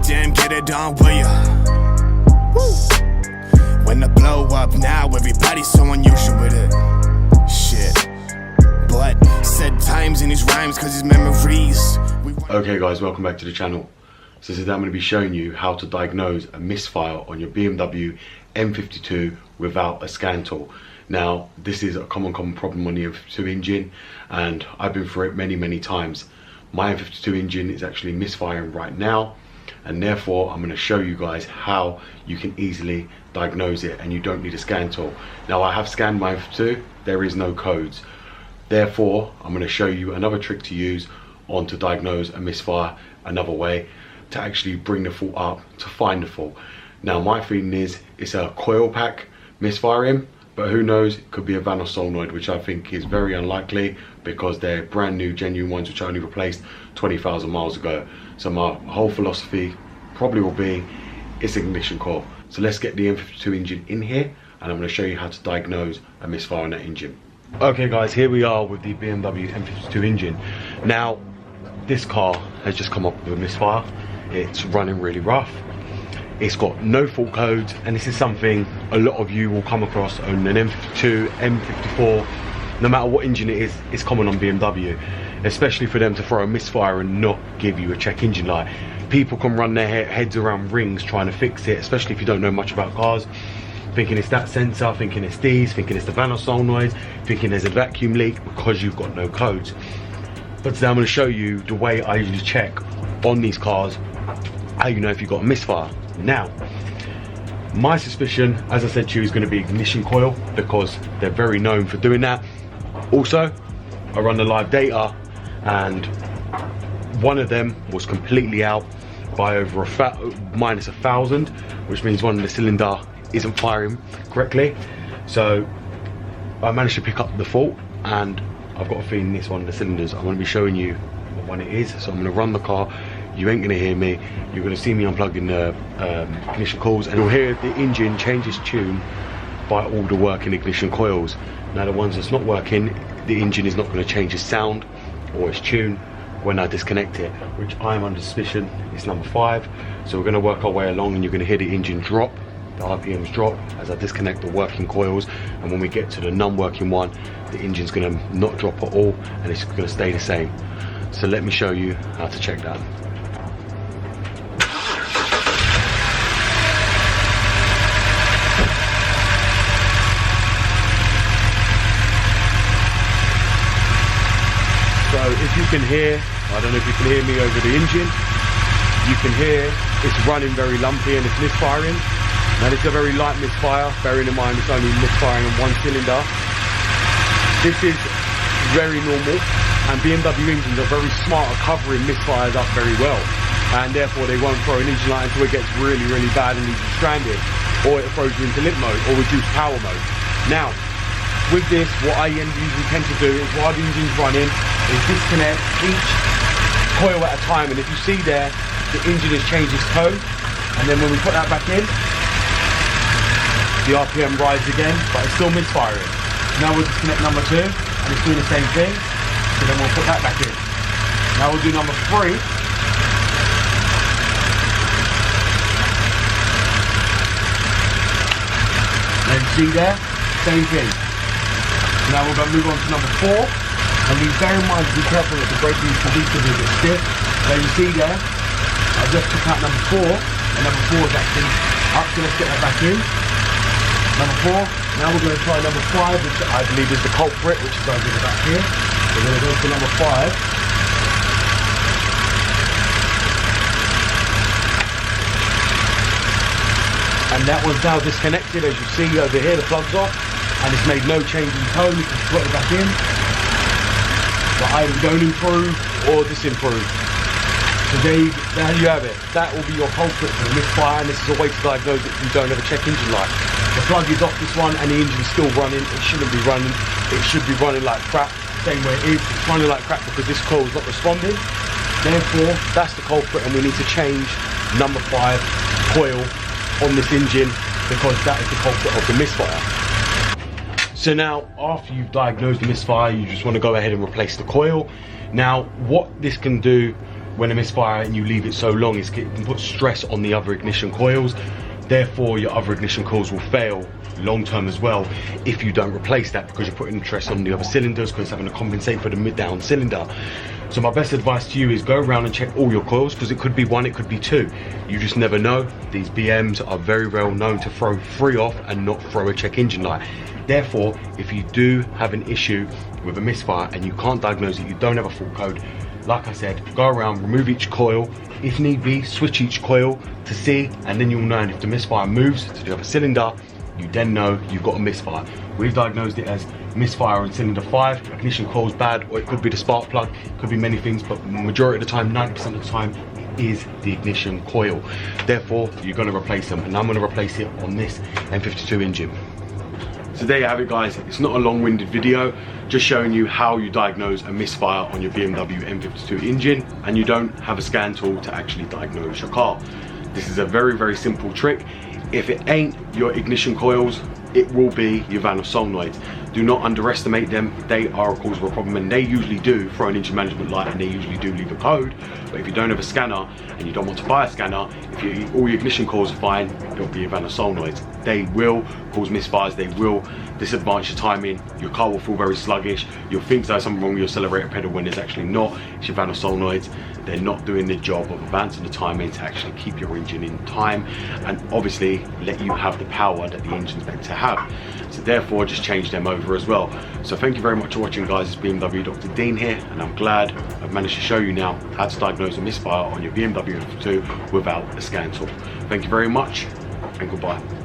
Goddamn, get it on, will ya? Woo. When the blow up now, everybody's so unusual with it. Shit. But said times in his rhymes, cause his memories. Okay guys, welcome back to the channel. So today I'm going to be showing you how to diagnose a misfire on your BMW M52 without a scan tool. Now, this is a common problem on the M52 engine, and I've been through it many times. My M52 engine is actually misfiring right now, and therefore I'm going to show you guys how you can easily diagnose it and you don't need a scan tool. Now, I have scanned my M52, there is no codes. Therefore, I'm going to show you another trick to use on to diagnose a misfire, another way to actually bring the fault up, to find the fault. Now, my feeling is it's a coil pack misfiring, but who knows, it could be a van or solenoid, which I think is very unlikely because they're brand new, genuine ones which I only replaced 20,000 miles ago. So my whole philosophy probably will be it's ignition coil. So let's get the M52 engine in here, and I'm going to show you how to diagnose a misfire on that engine. Okay guys, here we are with the BMW M52 engine. Now, this car has just come up with a misfire. It's running really rough. It's got no fault codes, and this is something a lot of you will come across on an M52, M54, no matter what engine it is, it's common on BMW, especially for them to throw a misfire and not give you a check engine light. People can run their heads around rings trying to fix it, especially if you don't know much about cars, thinking it's that sensor, thinking it's these, thinking it's the van or solenoid, thinking there's a vacuum leak because you've got no codes. But today I'm going to show you the way I usually check on these cars how you know if you've got a misfire. Now, my suspicion, as I said to you, is going to be ignition coil because they're very known for doing that. Also, I run the live data, and one of them was completely out by over minus 1,000, which means one of the cylinder isn't firing correctly. So I managed to pick up the fault, and I've got a feeling this one of the cylinders. I'm going to be showing you what one it is. So I'm going to run the car. You ain't gonna hear me. You're gonna see me unplugging the ignition coils, and you'll hear the engine change its tune by all the working ignition coils. Now, the ones that's not working, the engine is not gonna change its sound or its tune when I disconnect it, which I'm under suspicion is number 5. So we're gonna work our way along, and you're gonna hear the engine drop, the RPMs drop as I disconnect the working coils, and when we get to the non-working one, the engine's gonna not drop at all, and it's gonna stay the same. So let me show you how to check that. So if you can hear, I don't know if you can hear me over the engine, you can hear it's running very lumpy and it's misfiring. Now, this is a very light misfire, bearing in mind it's only misfiring on one cylinder. This is very normal, and BMW engines are very smart at covering misfires up very well, and therefore they won't throw an engine light until it gets really bad and leaves you stranded, or it throws you into limp mode or reduced power mode. Now, with this, what I usually tend to do is, while the engine's running, is disconnect each coil at a time, and if you see there, the engine has changed its tone, and then when we put that back in, the RPM rises again, but it's still misfiring. Now we'll disconnect number 2, and it's doing the same thing, so then we'll put that back in. Now we'll do number 3. Now you see there, same thing. Now we're going to move on to number 4, and we bear in mind to be careful that the braking is a bit stiff. Now you see there, I just took out number 4, and number 4 is actually up, so let's get that back in. Number 4, now we're going to try number 5, which I believe is the culprit, which is over the back here. We're going to go for number 5. And that one's now disconnected, as you see over here, the plug's off, and it's made no change in tone. You can put it back in. But either don't improve or disimprove. So there you have it. That will be your culprit for the misfire, and this is a way to diagnose it if you don't have a check engine light. The plug is off this one, and the engine is still running. It shouldn't be running. It should be running like crap. Same way it is. It's running like crap because this coil is not responding. Therefore, that's the culprit, and we need to change number 5 coil on this engine because that is the culprit of the misfire. So now, after you've diagnosed the misfire, you just want to go ahead and replace the coil. Now, what this can do when a misfire and you leave it so long, it can put stress on the other ignition coils. Therefore, your other ignition coils will fail long term as well if you don't replace that, because you're putting stress on the other cylinders, because it's having to compensate for the mid-down cylinder. So my best advice to you is go around and check all your coils, because it could be one, it could be two. You just never know. These BMs are very well known to throw free off and not throw a check engine light. Therefore, if you do have an issue with a misfire and you can't diagnose it, you don't have a fault code, like I said, go around, remove each coil. If need be, switch each coil to see, and then you'll know. And if the misfire moves to the other cylinder, you then know you've got a misfire. We've diagnosed it as misfire on cylinder 5, ignition coil's bad, or it could be the spark plug, it could be many things, but majority of the time, 90% of the time, it is the ignition coil. Therefore, you're gonna replace them, and I'm gonna replace it on this M52 engine. So there you have it, guys. It's not a long-winded video, just showing you how you diagnose a misfire on your BMW M52 engine, and you don't have a scan tool to actually diagnose your car. This is a very, very simple trick. If it ain't your ignition coils, it will be your valve solenoids. Do not underestimate them. They are a cause of a problem, and they usually do throw an engine management light, and they usually do leave a code. But if you don't have a scanner and you don't want to buy a scanner, if all your ignition coils are fine, it'll be your valve solenoids. They will cause misfires. They will disadvantage your timing. Your car will feel very sluggish. You'll think there's something wrong with your accelerator pedal when there's actually not. It's your valve solenoids. They're not doing the job of advancing the timing to actually keep your engine in time, and obviously let you have the power that the engine's meant to have. So therefore, just change them over as well. So thank you very much for watching, guys. It's BMW Dr. Dean here, and I'm glad I've managed to show you now how to diagnose a misfire on your BMW M52 without a scan tool. Thank you very much, and goodbye.